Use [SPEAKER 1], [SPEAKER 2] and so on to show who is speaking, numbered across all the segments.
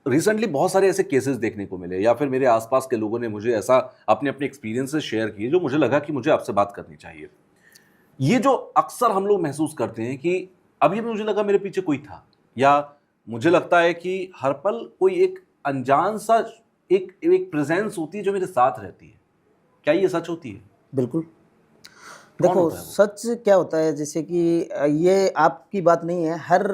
[SPEAKER 1] Recently बहुत सारे ऐसे केसेस देखने को मिले, या फिर मेरे आसपास के लोगों ने मुझे ऐसा अपने अपने एक्सपीरियंसेस शेयर किए जो मुझे लगा कि मुझे आपसे बात करनी चाहिए। ये जो अक्सर हम लोग महसूस करते हैं कि अभी मुझे लगा मेरे पीछे कोई था, या मुझे लगता है कि हर पल कोई एक अनजान सा एक एक प्रेजेंस होती है जो मेरे साथ रहती है। क्या ये सच होती है?
[SPEAKER 2] बिल्कुल।
[SPEAKER 1] कौन
[SPEAKER 2] देखो
[SPEAKER 1] होता है वो?
[SPEAKER 2] सच क्या होता है, जैसे कि ये आपकी बात नहीं है, हर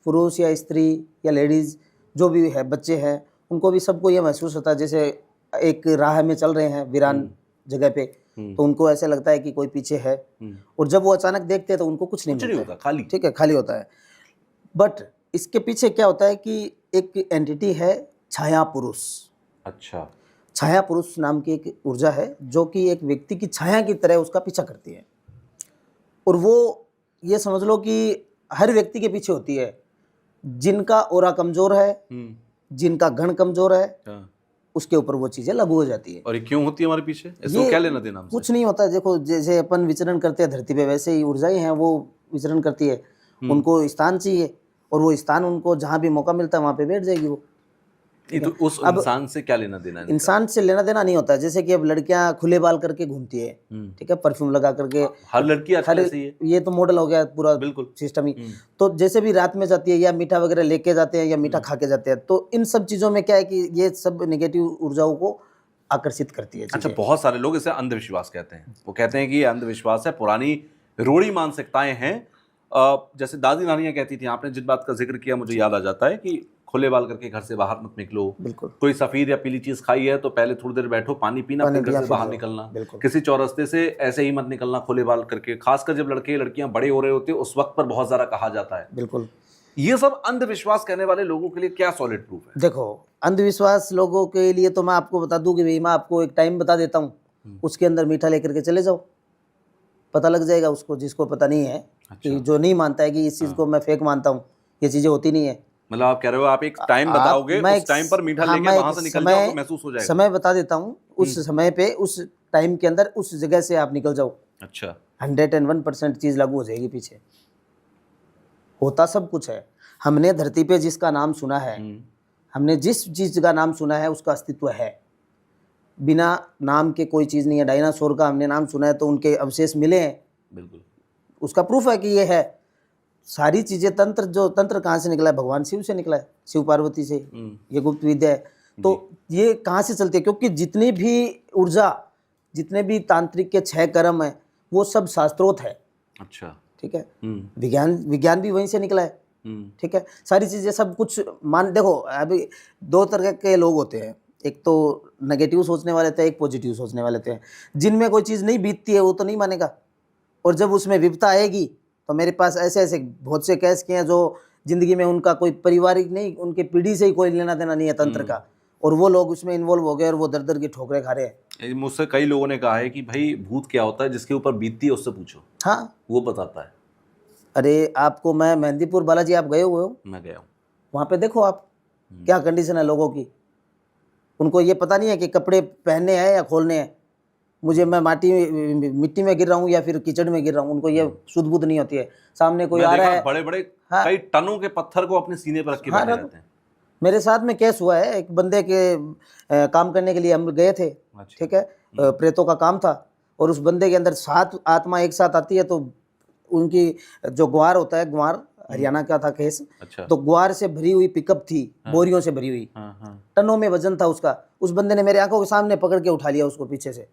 [SPEAKER 2] पुरुष या स्त्री या लेडीज़ जो भी है, बच्चे हैं, उनको भी सबको ये महसूस होता है, जैसे एक राह में चल रहे हैं वीरान जगह पे, तो उनको ऐसे लगता है कि कोई पीछे है, और जब वो अचानक देखते हैं तो उनको कुछ नहीं
[SPEAKER 1] कुछ नहीं
[SPEAKER 2] मिलता है।
[SPEAKER 1] होता, खाली।
[SPEAKER 2] ठीक है, खाली होता है। बट इसके पीछे क्या होता है कि एक एंटिटी है, छाया पुरुष।
[SPEAKER 1] अच्छा।
[SPEAKER 2] छाया पुरुष नाम की एक ऊर्जा है जो कि एक व्यक्ति की छाया की तरह उसका पीछा करती है, और वो ये समझ लो कि हर व्यक्ति के पीछे होती है। जिनका ऑरा कमजोर है, जिनका गण कमजोर है,
[SPEAKER 1] हाँ।
[SPEAKER 2] उसके ऊपर वो चीजें लागू हो जाती है।
[SPEAKER 1] और ये क्यों होती है हमारे पीछे? इसको क्या लेना देना हमसे?
[SPEAKER 2] कुछ नहीं होता। देखो जैसे अपन विचरण करते हैं धरती पे, वैसे ही ऊर्जाएं हैं, वो विचरण करती है। उनको स्थान चाहिए, और वो स्थान उनको जहाँ भी मौका मिलता है वहाँ पे बैठ जाएगी वो।
[SPEAKER 1] ये तो उस
[SPEAKER 2] अब
[SPEAKER 1] इंसान से क्या लेना देना है इनका?
[SPEAKER 2] इंसान से लेना देना नहीं होता। जैसे कि अब लड़कियां खुले बाल करके घूमती है, ठीक है, परफ्यूम लगा करके।
[SPEAKER 1] हर लड़की आजकल ऐसी है।
[SPEAKER 2] ये तो मॉडल हो गया पूरा,
[SPEAKER 1] बिल्कुल
[SPEAKER 2] सिस्टम ही। तो जैसे भी रात में जाती है, या मीठा वगैरह लेके जाते हैं, या मीठा खा के जाते हैं, तो इन सब चीजों में क्या है कि ये सब नेगेटिव ऊर्जाओं को आकर्षित करती है।
[SPEAKER 1] अच्छा, बहुत सारे लोग इसे अंधविश्वास कहते हैं। वो कहते हैं कि ये अंधविश्वास है, पुरानी रूढ़ी मानसिकताएं हैं। जैसे दादी नानियां कहती थी, आपने जिस बात का जिक्र किया मुझे याद आ जाता है कि खुले बाल करके घर से बाहर मत निकलो।
[SPEAKER 2] बिल्कुल।
[SPEAKER 1] कोई सफेद या पीली चीज खाई है तो पहले थोड़ी देर बैठो, पानी पीना, फिर घर से बाहर निकलना। किसी चौरस्ते से ऐसे ही मत निकलना खुले बाल करके, खासकर जब लड़के लड़कियां बड़े हो रहे होते हैं उस वक्त पर बहुत ज्यादा कहा जाता है।
[SPEAKER 2] बिल्कुल।
[SPEAKER 1] ये सब अंधविश्वास कहने वाले लोगों के लिए क्या सॉलिड प्रूफ है?
[SPEAKER 2] देखो, अंधविश्वास लोगों के लिए तो मैं आपको बता दूं कि भाई, मैं आपको एक टाइम बता देता हूँ, उसके अंदर मीठा लेकर के चले जाओ, पता लग जाएगा उसको, जिसको पता नहीं है।
[SPEAKER 1] अच्छा।
[SPEAKER 2] कि जो नहीं मानता है कि इस चीज़ को मैं फेक मानता हूँ, ये चीज़ें होती नहीं है।
[SPEAKER 1] मतलब आप कह रहे हो आप एक टाइम बताओगे, उस टाइम पर मीठा लेके वहां से निकल जाओ तो महसूस हो जाएगा।
[SPEAKER 2] समय बता देता हूँ, उस समय पे, उस टाइम के अंदर, उस जगह से आप निकल जाओ।
[SPEAKER 1] अच्छा।
[SPEAKER 2] 101% चीज़ लागू हो जाएगी पीछे। होता सब कुछ है। हमने धरती पे जिसका नाम सुना है, हमने जिस चीज़ का नाम सुना है, उसका अस्तित्व है। बिना नाम के कोई चीज़ नहीं है। डायनासोर का हमने नाम सुना है तो उनके अवशेष मिले हैं।
[SPEAKER 1] बिल्कुल।
[SPEAKER 2] उसका प्रूफ है कि ये है। सारी चीज़ें, तंत्र कहाँ से निकला है? भगवान शिव से निकला है, शिव पार्वती से। ये गुप्त विद्या है। तो ये कहाँ से चलती है? क्योंकि जितनी भी ऊर्जा, जितने भी तांत्रिक के 6 कर्म है, वो सब शास्त्रोक्त है।
[SPEAKER 1] अच्छा।
[SPEAKER 2] ठीक है। विज्ञान भी वहीं से निकला है। ठीक है। सारी चीज़ें सब कुछ देखो, अभी 2 तरह के लोग होते हैं। एक तो नेगेटिव सोचने वाले थे, एक पॉजिटिव सोचने वाले थे। जिनमें कोई चीज़ नहीं बीतती है वो तो नहीं मानेगा, और जब उसमें विपता आएगी तो मेरे पास ऐसे ऐसे बहुत से केस किए हैं जो जिंदगी में उनका कोई पारिवारिक नहीं, उनके पीढ़ी से ही कोई लेना देना नहीं है तंत्र का, और वो लोग उसमें इन्वॉल्व हो गए और वो दर दर की ठोकरें खा रहे हैं।
[SPEAKER 1] मुझसे कई लोगों ने कहा है कि भाई भूत क्या होता है, जिसके ऊपर बीतती है उससे पूछो।
[SPEAKER 2] हाँ,
[SPEAKER 1] वो बताता है।
[SPEAKER 2] अरे आपको मैं मेहंदीपुर बालाजी, आप गए हुए हो?
[SPEAKER 1] मैं गया हूँ।
[SPEAKER 2] वहाँ पे देखो आप क्या कंडीशन है लोगों की। उनको ये पता नहीं है कि कपड़े पहनने हैं या खोलने हैं। मैं मिट्टी में गिर रहा हूँ या फिर कीचड़ में गिर रहा हूँ, उनको ये सुध बुध नहीं होती है। सामने कोई आ रहा है,
[SPEAKER 1] बड़े बड़े कई टनों के पत्थर को अपने सीने पर रख के बैठे रहते हैं।
[SPEAKER 2] मेरे साथ में केस हुआ है। एक बंदे के काम करने के लिए हम गए थे। ठीक है। प्रेतों का काम था, और उस बंदे के अंदर 7 आत्मा एक साथ आती है, तो उनकी जो ग्वार होता है, ग्वार हरियाणा का था केस। अच्छा। तो ग्वार से भरी हुई पिकअप थी। बोरियों से भरी हुई। टनों में वजन था उसका। उस बंदे ने मेरे आंखों के सामने पकड़ के उठा लिया उसको पीछे से।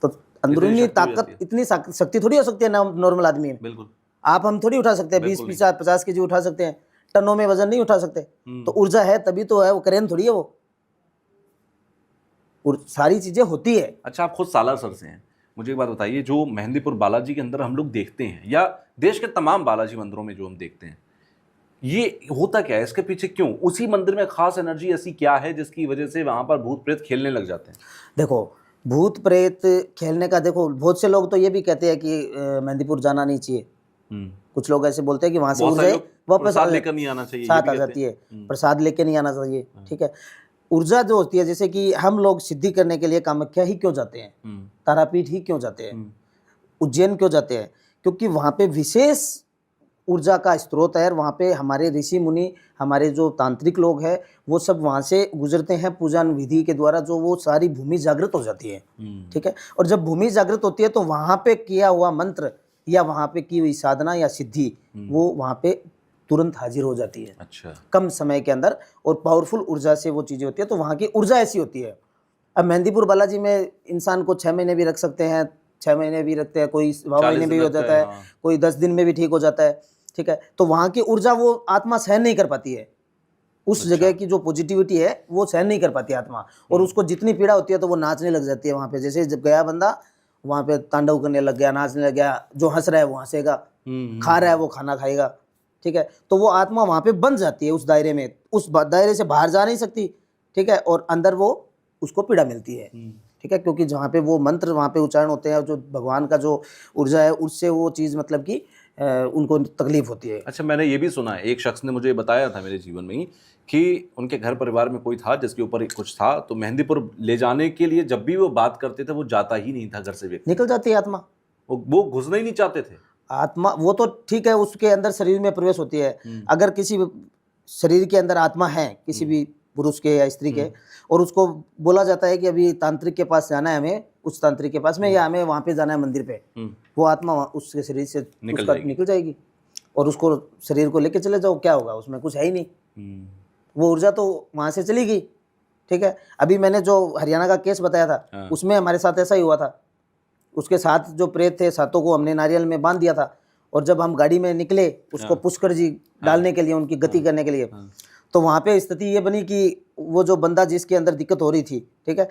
[SPEAKER 2] तो अंदरूनी ताकत, इतनी शक्ति थोड़ी हो सकती है नॉर्मल आदमी में।
[SPEAKER 1] बिल्कुल।
[SPEAKER 2] आप हम थोड़ी उठा सकते हैं, 20-50 केजी उठा सकते हैं, टनों में वजन नहीं उठा सकते। तो ऊर्जा है तभी तो है, वो करेन थोड़ी है वो। सारी चीजें होती है।
[SPEAKER 1] अच्छा, आप खुद सालासर से हैं, मुझे एक बात बताइए, जो मेहंदीपुर बालाजी के अंदर हम लोग देखते हैं, या देश के तमाम बालाजी मंदिरों में जो हम देखते हैं, ये होता क्या है? इसके पीछे क्यों? उसी मंदिर में खास एनर्जी ऐसी क्या है जिसकी वजह से वहां पर भूत प्रेत खेलने लग जाते हैं?
[SPEAKER 2] देखो, भूत प्रेत खेलने का, देखो बहुत से लोग तो ये भी कहते हैं कि मेहंदीपुर जाना नहीं चाहिए। कुछ लोग ऐसे बोलते हैं कि वहां से ऊर्जा वापस
[SPEAKER 1] लेकर नहीं आना चाहिए,
[SPEAKER 2] साथ आ जाती है, प्रसाद लेके नहीं आना चाहिए। ठीक है। ऊर्जा जो होती है, जैसे कि हम लोग सिद्धि करने के लिए कामाख्या ही क्यों जाते हैं, तारापीठ ही क्यों जाते हैं, उज्जैन क्यों जाते हैं? क्योंकि वहां पे विशेष ऊर्जा का स्रोत है। वहाँ पे हमारे ऋषि मुनि, हमारे जो तांत्रिक लोग हैं, वो सब वहाँ से गुजरते हैं पूजन विधि के द्वारा, जो वो सारी भूमि जागृत हो जाती है। ठीक है, और जब भूमि जागृत होती है तो वहाँ पे किया हुआ मंत्र या वहाँ पे की हुई साधना या सिद्धि वो वहाँ पे तुरंत हाजिर हो जाती है।
[SPEAKER 1] अच्छा।
[SPEAKER 2] कम समय के अंदर, और पावरफुल ऊर्जा से वो चीज़ें होती है। तो वहाँ की ऊर्जा ऐसी होती है। अब मेहंदीपुर बालाजी में इंसान को 6 महीने भी रख सकते हैं, 6 महीने भी रखते हैं, कोई 9 महीने भी हो जाता है, कोई 10 दिन में भी ठीक हो जाता है। ठीक है, तो वहाँ की ऊर्जा वो आत्मा सहन नहीं कर पाती है। उस जगह की जो पॉजिटिविटी है वो सहन नहीं कर पाती आत्मा, और उसको जितनी पीड़ा होती है तो वो नाचने लग जाती है वहाँ पे। जैसे जब गया बंदा वहाँ पे तांडव करने लग गया, नाचने लग गया, जो हंस रहा है वो हंसेगा, खा रहा है वो खाना खाएगा। ठीक है, तो वो आत्मा वहाँ पे बंध जाती है उस दायरे में, उस दायरे से बाहर जा नहीं सकती। ठीक है, और अंदर वो उसको पीड़ा मिलती है। ठीक है, क्योंकि जहाँ पे वो मंत्र वहाँ पे उच्चारण होते हैं, जो भगवान का जो ऊर्जा है उससे वो चीज़ मतलब कि उनको तकलीफ होती है।
[SPEAKER 1] अच्छा, मैंने ये भी सुना है, एक शख्स ने मुझे बताया था मेरे जीवन में ही कि उनके घर परिवार में कोई था जिसके ऊपर कुछ था, तो मेहंदीपुर ले जाने के लिए जब भी वो बात करते थे वो जाता ही नहीं था घर से व्यक्ति,
[SPEAKER 2] निकल जाती है आत्मा।
[SPEAKER 1] वो घुसना ही नहीं चाहते थे।
[SPEAKER 2] आत्मा वो तो ठीक है, उसके अंदर शरीर में प्रवेश होती है। अगर किसी शरीर के अंदर आत्मा है किसी भी पुरुष के या स्त्री के, और उसको बोला जाता है कि अभी तांत्रिक के पास जाना है हमें, उस तांत्रिक के पास में, या हमें वहाँ पे जाना है मंदिर पे, वो आत्मा उसके शरीर से निकल जाएगी और उसको शरीर को लेके चले जाओ, क्या होगा, उसमें कुछ है ही नहीं, वो ऊर्जा तो वहाँ से चली गई। ठीक है, अभी मैंने जो हरियाणा का केस बताया था उसमें हमारे साथ ऐसा ही हुआ था। उसके साथ जो प्रेत थे, सातों को हमने नारियल में बांध दिया था, और जब हम गाड़ी में निकले उसको पुष्कर जी डालने के लिए, उनकी गति करने के लिए, तो वहाँ पे स्थिति ये बनी कि वो जो बंदा जिसके अंदर दिक्कत हो रही थी, ठीक है,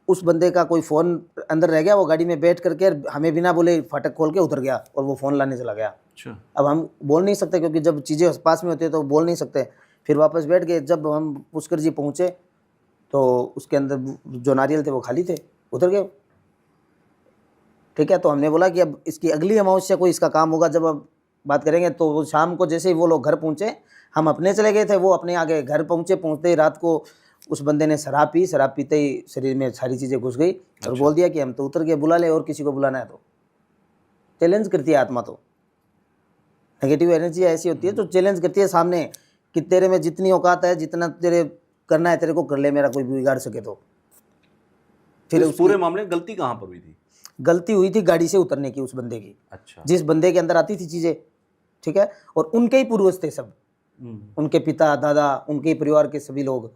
[SPEAKER 2] उस बंदे का कोई फ़ोन अंदर रह गया, वो गाड़ी में बैठ करके हमें बिना बोले फाटक खोल के उतर गया और वो फ़ोन लाने चला गया।
[SPEAKER 1] अच्छा।
[SPEAKER 2] अब हम बोल नहीं सकते क्योंकि जब चीज़ें पास में होती है तो बोल नहीं सकते। फिर वापस बैठ गए। जब हम पुष्कर जी पहुँचे तो उसके अंदर जो नारियल थे वो खाली थे, उतर गए। ठीक है, तो हमने बोला कि अब इसकी अगली अमावस्या को इसका काम होगा, जब अब बात करेंगे। तो वो शाम को जैसे ही वो लोग घर पहुँचे, हम अपने चले गए थे, वो अपने आगे घर पहुँचते ही रात को उस बंदे ने शराब पी, शराब पीते ही शरीर में सारी चीज़ें घुस गई और बोल दिया कि हम तो उतर गए, बुला ले और किसी को बुलाना है तो। चैलेंज करती है आत्मा, तो नेगेटिव एनर्जी ऐसी होती है जो चैलेंज करती है सामने कि तेरे में जितनी औकात है, जितना तेरे करना है तेरे को कर ले, मेरा कोई बिगाड़ सके तो।
[SPEAKER 1] फिर उस पूरे मामले में गलती कहाँ पर हुई थी?
[SPEAKER 2] गलती हुई थी गाड़ी से उतरने की, उस बंदे की।
[SPEAKER 1] अच्छा।
[SPEAKER 2] जिस बंदे के अंदर आती थी चीज़ें, ठीक है, और उनके ही पूर्वज थे सब, उनके पिता दादा, उनके ही परिवार के सभी लोग,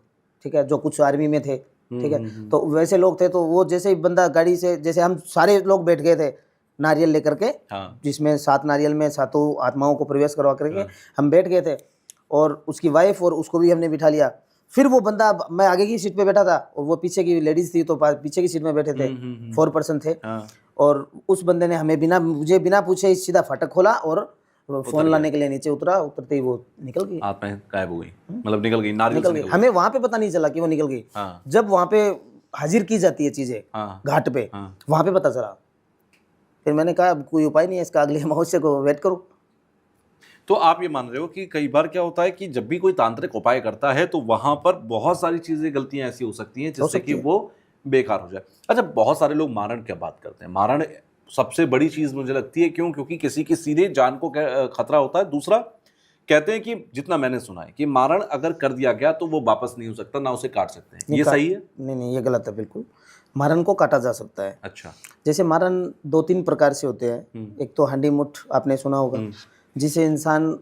[SPEAKER 2] ठीक है, जो कुछ आर्मी में थे, ठीक है, तो वैसे लोग थे। तो वो जैसे ही बंदा गाड़ी से, जैसे हम सारे लोग बैठ गए थे नारियल लेकर के, जिसमें 7 नारियल में 7 आत्माओं को प्रवेश करवा करके हम बैठ गए थे, और उसकी वाइफ और उसको भी हमने बिठा लिया। फिर वो बंदा, मैं आगे की सीट पे बैठा था और वो पीछे की लेडीज थी, तो पीछे की सीट में बैठे थे, 4 पर्सन थे। और उस बंदे ने हमें मुझे बिना पूछे सीधा फाटक खोला और फोन लाने के लिए नीचे उतरा। उतरते ही वो निकल गई,
[SPEAKER 1] आत्मा गायब हो गई, मतलब निकल गई, नारियल
[SPEAKER 2] निकल गई। हमें वहां पे पता नहीं चला कि वो निकल गई। जब वहां पे हाजिर की जाती है चीजें घाट पे, वहां पे पता चला। फिर मैंने कहा कोई उपाय नहीं है इसका, अगले अमावस्या को वेट करो।
[SPEAKER 1] तो आप ये मान रहे हो कि कई बार क्या होता है कि जब भी कोई तांत्रिक उपाय करता है तो वहां पर बहुत सारी चीजें, गलतियां ऐसी हो सकती हैं जिससे कि वो बेकार हो जाए। अच्छा, बहुत सारे लोग मारण की बात करते हैं। मारण सबसे बड़ी चीज मुझे लगती है, क्यों? क्योंकि किसी की सीधे जान को खतरा होता है। दूसरा, कहते हैं कि जितना मैंने सुना है कि मारण अगर कर दिया गया तो वो वापस नहीं हो सकता, ना उसे काट सकते हैं। ये सही है?
[SPEAKER 2] नहीं, ये गलत है बिल्कुल। मारण को काटा जा सकता है।
[SPEAKER 1] अच्छा।
[SPEAKER 2] जैसे मारण 2-3 प्रकार से होते हैं। एक तो हंडी मुठ आपने सुना होगा, जिसे इंसान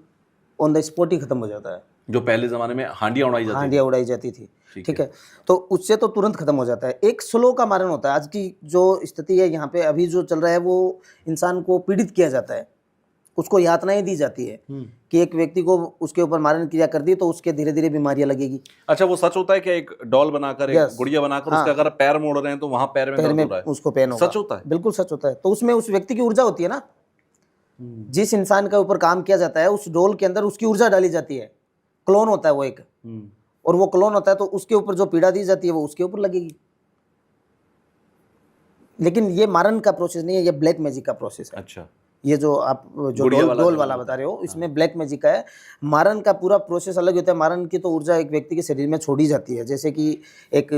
[SPEAKER 2] ऑन द स्पॉट ही खत्म हो जाता है।
[SPEAKER 1] जो पहले जमाने में हांडियां उड़ाई जाती थी।
[SPEAKER 2] ठीक है, तो उससे तो तुरंत खत्म हो जाता है। एक स्लो का मारण होता है। आज की जो स्थिति है यहाँ पे अभी जो चल रहा है, वो इंसान को पीड़ित किया जाता है, उसको यातनाएं दी जाती है कि एक व्यक्ति को उसके ऊपर मारण क्रिया कर दी तो उसके धीरे धीरे बीमारियां लगेगी।
[SPEAKER 1] अच्छा, वो सच होता है कि एक डॉल बनाकर, एक गुड़िया बनाकर उसका अगर पैर मोड़ रहे हैं तो वहां पैर में दर्द हो रहा है,
[SPEAKER 2] उसको पेन होगा?
[SPEAKER 1] सच होता है?
[SPEAKER 2] बिल्कुल सच होता है। तो उसमें उस व्यक्ति की ऊर्जा होती है ना, जिस इंसान के ऊपर काम किया जाता है उस डोल के अंदर उसकी ऊर्जा डाली जाती है। क्लोन होता है वो एक, और वो क्लोन होता है तो उसके ऊपर जो पीड़ा दी जाती है वो उसके ऊपर लगेगी। लेकिन ये मारण का प्रोसेस नहीं है, ये ब्लैक मैजिक का प्रोसेस है।
[SPEAKER 1] अच्छा।
[SPEAKER 2] ये जो आप जो डोल वाला बता रहे हो, इसमें ब्लैक मैजिक का है। मारण का पूरा प्रोसेस अलग होता है। मारण की तो ऊर्जा एक व्यक्ति के शरीर में छोड़ी जाती है, जैसे कि एक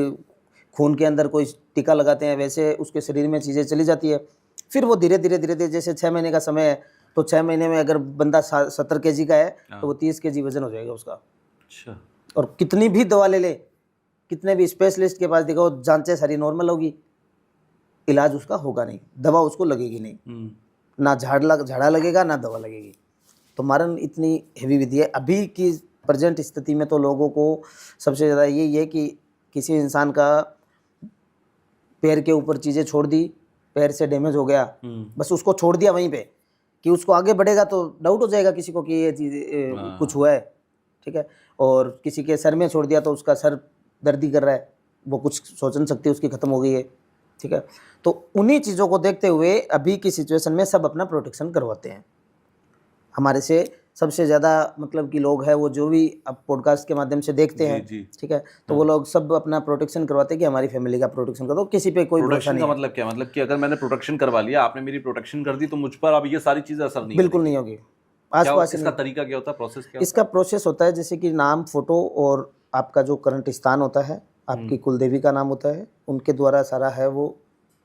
[SPEAKER 2] खून के अंदर कोई टीका लगाते हैं, वैसे उसके शरीर में चीज़ें चली जाती है। फिर वो धीरे धीरे जैसे 6 महीने का समय है तो 6 महीने में अगर बंदा 70 kg का है तो वो 30 kg वजन हो जाएगा उसका।
[SPEAKER 1] अच्छा।
[SPEAKER 2] और कितनी भी दवा ले ले, कितने भी स्पेशलिस्ट के पास दिखाओ, जांचें सारी नॉर्मल होगी, इलाज उसका होगा नहीं, दवा उसको लगेगी नहीं, ना झाड़ा लगेगा ना दवा लगेगी। तो मारन इतनी हेवी विधि है। अभी की प्रेजेंट स्थिति में तो लोगों को सबसे ज़्यादा यही है कि किसी इंसान का पैर के ऊपर चीज़ें छोड़ दी, पैर से डैमेज हो गया, बस उसको छोड़ दिया वहीं पे, कि उसको आगे बढ़ेगा तो डाउट हो जाएगा किसी को कि ये चीज़ कुछ हुआ है, ठीक है। और किसी के सर में छोड़ दिया तो उसका सर दर्दी कर रहा है, वो कुछ सोचन शक्ति उसकी ख़त्म हो गई है, ठीक है। तो उन्हीं चीज़ों को देखते हुए अभी की सिचुएशन में सब अपना प्रोटेक्शन करवाते हैं। हमारे से सबसे ज़्यादा मतलब कि लोग हैं वो जो भी अब पॉडकास्ट के माध्यम से देखते हैं, ठीक है, तो वो लोग सब अपना प्रोटेक्शन करवाते हैं कि हमारी फैमिली का प्रोटेक्शन कर दो, किसी पे कोई भरोसा
[SPEAKER 1] प्रोटेक्शन
[SPEAKER 2] नहीं
[SPEAKER 1] का
[SPEAKER 2] है।
[SPEAKER 1] मतलब क्या? मतलब कि अगर मैंने प्रोटेक्शन करवा लिया, आपने मेरी प्रोटेक्शन कर दी, तो मुझ पर अब ये सारी चीजें असर नहीं
[SPEAKER 2] बिल्कुल नहीं होगी। आसपास
[SPEAKER 1] इसका तरीका क्या होता है? प्रोसेस क्या
[SPEAKER 2] इसका प्रोसेस होता है जैसे कि नाम, फोटो और आपका जो करंट स्थान होता है, आपकी कुल देवी का नाम होता है, उनके द्वारा सारा है वो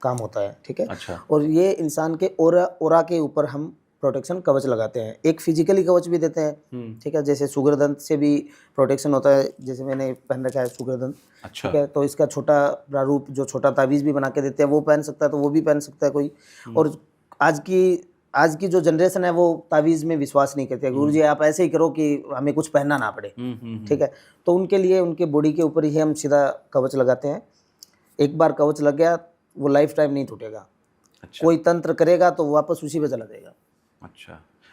[SPEAKER 2] काम होता है, ठीक है।
[SPEAKER 1] अच्छा।
[SPEAKER 2] और ये इंसान के ओरा के ऊपर हम प्रोटेक्शन कवच लगाते हैं, एक फिजिकली कवच भी देते हैं, ठीक है। जैसे सुगरदंत से भी प्रोटेक्शन होता है, जैसे मैंने पहन रखा है सुगरदंत,
[SPEAKER 1] अच्छा।
[SPEAKER 2] ठीक है। तो इसका छोटा प्रारूप जो छोटा तावीज़ भी बना के देते हैं, वो पहन सकता है तो वो भी पहन सकता है कोई। और आज की जो जनरेशन है वो तावीज़ में विश्वास नहीं करती है, गुरुजी आप ऐसे ही करो कि हमें कुछ पहनना ना पड़े, ठीक है। तो उनके लिए उनके बॉडी के ऊपर ही हम सीधा कवच लगाते हैं। एक बार कवच लग गया वो लाइफ टाइम नहीं टूटेगा।
[SPEAKER 1] अच्छा।
[SPEAKER 2] कोई तंत्र करेगा तो वापस उसी पे चला जाएगा।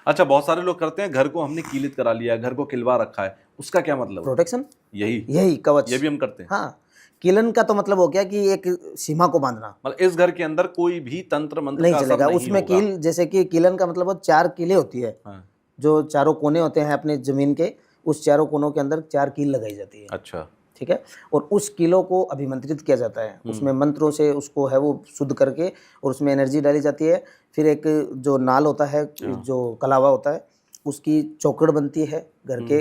[SPEAKER 1] अच्छा, बहुत सारे लोग करते हैं, घर को हमने कीलित करा लिया, घर को खिलवा रखा है, उसका क्या मतलब?
[SPEAKER 2] प्रोटेक्शन,
[SPEAKER 1] यही
[SPEAKER 2] कवच,
[SPEAKER 1] ये भी हम करते हैं।
[SPEAKER 2] हाँ, किलन का तो मतलब हो गया कि एक सीमा को बांधना,
[SPEAKER 1] मतलब इस घर के अंदर कोई भी तंत्र मंत्र
[SPEAKER 2] नहीं
[SPEAKER 1] का असर
[SPEAKER 2] चलेगा
[SPEAKER 1] नहीं
[SPEAKER 2] उसमें।
[SPEAKER 1] होगा।
[SPEAKER 2] कील, जैसे कि किलन का मतलब वो 4 कीलें होती है, जो चारों कोने होते हैं अपने जमीन के, उस चारों कोनों के अंदर 4 कील लगाई जाती है।
[SPEAKER 1] अच्छा।
[SPEAKER 2] ठीक है। और उस किलो को अभिमंत्रित किया जाता है, उसमें मंत्रों से उसको है वो शुद्ध करके और उसमें एनर्जी डाली जाती है। फिर एक जो नाल होता है, जो कलावा होता है, उसकी चौकड़ बनती है घर के,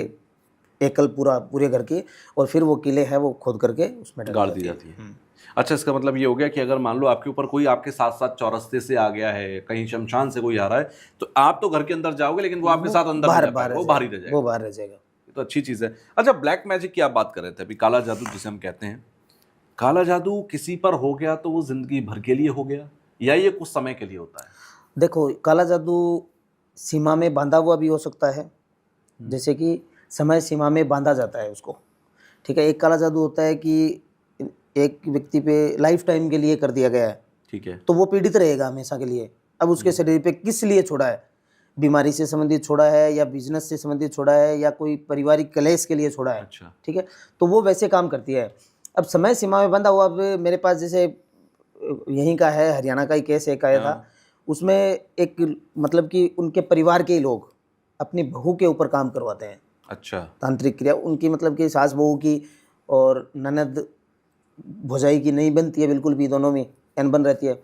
[SPEAKER 2] एकल पूरे घर की, और फिर वो किले है वो खोद करके उसमें
[SPEAKER 1] गाड़ दी जाती है। अच्छा, इसका मतलब ये हो गया कि अगर मान लो आपके ऊपर कोई आपके साथ साथ चौरस्ते से आ गया है, कहीं शमशान से कोई आ रहा है, तो आप तो घर के अंदर जाओगे लेकिन वो आपके साथ अंदर नहीं जा पाएगा, वो बाहर ही रह जाएगा।
[SPEAKER 2] वो बाहर रह जाएगा।
[SPEAKER 1] ये तो अच्छी चीज़ है। अच्छा, ब्लैक मैजिक की आप बात कर रहे थे अभी, काला जादू जिसे हम कहते हैं, काला जादू किसी पर हो गया तो वो जिंदगी भर के लिए हो गया या ये कुछ समय के लिए होता है?
[SPEAKER 2] देखो, काला जादू सीमा में बांधा हुआ भी हो सकता है, जैसे कि समय सीमा में बांधा जाता है उसको, ठीक है। एक काला जादू होता है कि एक व्यक्ति पे लाइफ टाइम के लिए कर दिया गया है,
[SPEAKER 1] ठीक है,
[SPEAKER 2] तो वो पीड़ित रहेगा हमेशा के लिए। अब उसके शरीर पे किस लिए छोड़ा है, बीमारी से संबंधित छोड़ा है या बिजनेस से संबंधित छोड़ा है या कोई पारिवारिक क्लेश के लिए छोड़ा है,
[SPEAKER 1] अच्छा,
[SPEAKER 2] ठीक है, तो वो वैसे काम करती है। अब समय सीमा में बंधा हुआ, अब मेरे पास जैसे यहीं का है, हरियाणा का ही केस एक आया था, उसमें एक मतलब कि उनके परिवार के ही लोग अपनी बहू के ऊपर काम करवाते हैं।
[SPEAKER 1] अच्छा,
[SPEAKER 2] तांत्रिक क्रिया उनकी, मतलब कि सास बहू की और ननद भौजाई की नहीं बनती है बिल्कुल भी, दोनों में अनबन रहती है।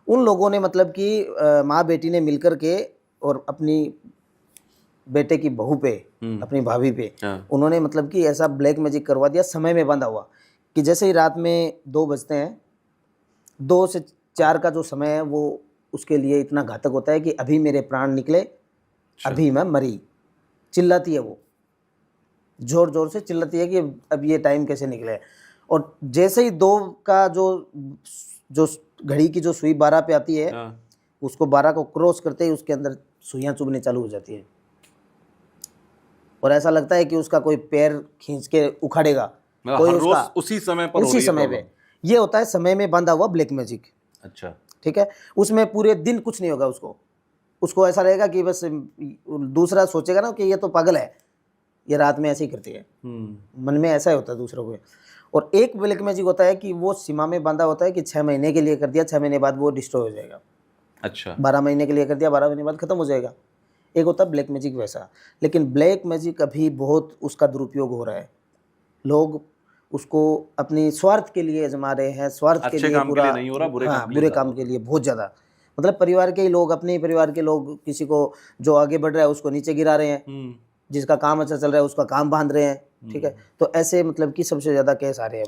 [SPEAKER 2] उन लोगों ने मतलब कि माँ बेटी ने मिलकर के और अपनी बेटे की बहू पे, अपनी भाभी पे, उन्होंने मतलब कि ऐसा ब्लैक मैजिक करवा दिया समय में बांधा हुआ, कि जैसे ही रात में 2 बजते हैं, 2 से 4 का जो समय है वो उसके लिए इतना घातक होता है कि अभी मेरे प्राण निकले, अभी मैं मरी, चिल्लाती है वो, जोर जोर से चिल्लाती है कि अब ये टाइम कैसे निकले। और जैसे ही 2 का जो घड़ी की जो सुई 12 पे आती है, उसको 12 को क्रॉस करते ही उसके अंदर सुइयां चुभने चालू हो जाती है, और ऐसा लगता है कि उसका कोई पैर खींच के उखाड़ेगा, कोई उसका
[SPEAKER 1] उसी समय पर
[SPEAKER 2] उसी समय पे। ये होता है समय में बांधा हुआ ब्लैक मैजिक।
[SPEAKER 1] अच्छा, ठीक
[SPEAKER 2] है। उसमें पूरे दिन कुछ नहीं होगा उसको ऐसा रहेगा कि बस दूसरा सोचेगा ना कि ये तो पागल है, ये रात में ऐसे ही करती है, मन में ऐसा ही होता है दूसरों को। और एक ब्लैक मैजिक होता है कि वो सीमा में बांधा होता है कि 6 महीने के लिए कर दिया, 6 महीने बाद वो डिस्ट्रॉय हो जाएगा।
[SPEAKER 1] अच्छा,
[SPEAKER 2] 12 महीने के लिए कर दिया, 12 महीने बाद खत्म हो जाएगा। एक होता है ब्लैक मैजिक वैसा। लेकिन ब्लैक मैजिक अभी बहुत उसका दुरुपयोग हो रहा है, लोग उसको अपनी स्वार्थ के लिए आजमा रहे हैं, स्वार्थ के लिए पूरा नहीं हो रहा, बुरे काम के लिए बहुत ज़्यादा। मतलब परिवार के ही लोग, अपने ही परिवार के लोग, किसी को जो आगे बढ़ रहा है उसको नीचे गिरा रहे हैं, जिसका काम अच्छा चल रहा है उसका काम बांध रहे हैं, ठीक है। तो ऐसे मतलब कि सबसे ज़्यादा केस आ रहे हैं।